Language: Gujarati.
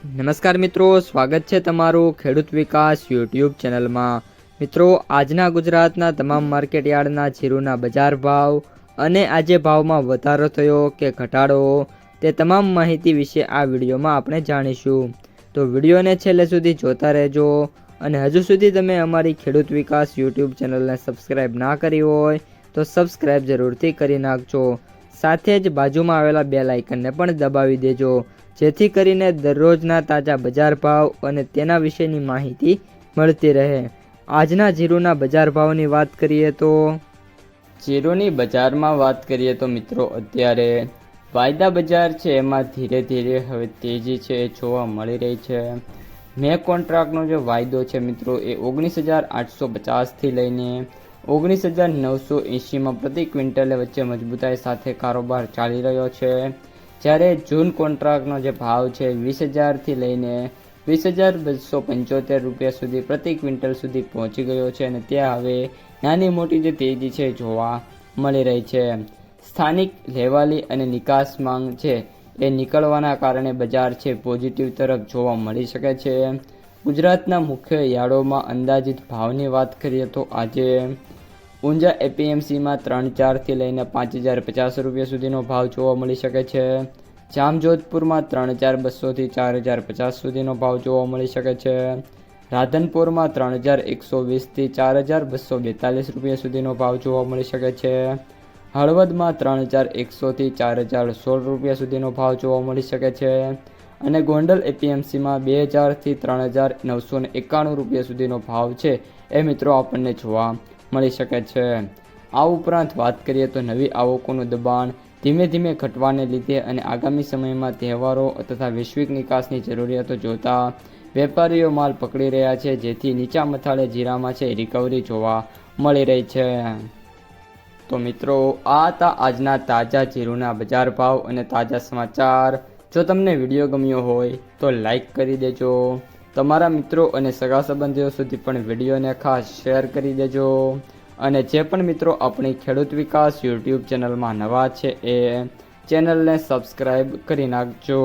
નમસ્કાર મિત્રો, સ્વાગત છે તમારું ખેડૂત વિકાસ યુટ્યુબ ચેનલમાં। મિત્રો, આજના ગુજરાતના તમામ માર્કેટયાર્ડના જીરુના બજાર ભાવ અને આજે ભાવમાં વધારો થયો કે ઘટાડો તે તમામ માહિતી વિશે આ વિડીયોમાં આપણે જાણીશું। તો વિડીયોને છેલ્લે સુધી જોતા રહેજો અને હજુ સુધી તમે અમારી ખેડૂત વિકાસ યુટ્યુબ ચેનલને સબસ્ક્રાઈબ ના કરી હોય તો સબસ્ક્રાઈબ જરૂરથી કરી નાખજો। સાથે જ બાજુમાં આવેલા બેલ આઇકનને પણ દબાવી દેજો, જેથી કરીને દરરોજના તાજા બજાર ભાવ અને તેના વિશેની માહિતી મળતી રહે। આજના જીરુના બજાર ભાવની વાત કરીએ તો જીરુની બજારમાં વાત કરીએ તો મિત્રો, અત્યારે વાયદા બજાર છે એમાં ધીરે ધીરે હવે તેજી છે એ જોવા મળી રહી છે। મે કોન્ટ્રાક્ટનો જે વાયદો છે મિત્રો એ 19,850થી લઈને 19,980 પ્રતિ ક્વિન્ટલે વચ્ચે મજબૂતાઈ સાથે કારોબાર ચાલી રહ્યો છે। જ્યારે જૂન કોન્ટ્રાક્ટનો જે ભાવ છે 20,000થી લઈને 20,275 રૂપિયા સુધી પ્રતિ ક્વિન્ટલ સુધી પહોંચી ગયો છે અને ત્યાં હવે નાની મોટી જે તેજી છે જોવા મળી રહી છે। સ્થાનિક લેવાલી અને નિકાસ માંગ છે એ નીકળવાના કારણે બજાર છે પોઝિટિવ તરફ જોવા મળી શકે છે। ગુજરાતના મુખ્ય યાર્ડોમાં અંદાજિત ભાવની વાત કરીએ તો આજે ઊંઝા એપીએમસીમાં 3,400થી લઈને 5,050 રૂપિયા સુધીનો ભાવ જોવા મળી શકે છે। જામજોધપુરમાં 3,200થી 4,050 સુધીનો ભાવ જોવા મળી શકે છે। રાધનપુરમાં 3,120થી 4,242 રૂપિયા સુધીનો ભાવ જોવા મળી શકે છે। હળવદમાં 3,100થી 4,016 રૂપિયા સુધીનો ભાવ જોવા મળી શકે છે અને ગોંડલ એપીએમસીમાં 2,000થી 3,991 રૂપિયા સુધીનો ભાવ છે એ મિત્રો આપણને જોવા મળી શકે છે। આ ઉપરાંત વાત કરીએ તો નવી આવકોનું દબાણ ધીમે ધીમે ઘટવાને લીધે અને આગામી સમયમાં તહેવારો તથા વૈશ્વિક નિકાસની જરૂરિયાતો જોતા વેપારીઓ માલ પકડી રહ્યા છે, જેથી નીચા મથાળે જીરામાં છે રિકવરી જોવા મળી રહી છે। તો મિત્રો, આ હતા આજના તાજા જીરુના બજાર ભાવ અને તાજા સમાચાર। જો તમને વિડીયો ગમ્યો હોય તો લાઈક કરી દેજો, તમારા મિત્રો અને સગા સંબંધીઓ સુધી પણ વિડીયોને ખાસ શેર કરી દેજો અને જે પણ મિત્રો આપણી ખેડૂત વિકાસ યુટ્યુબ ચેનલમાં નવા છે એ ચેનલને સબસ્ક્રાઈબ કરી નાખજો।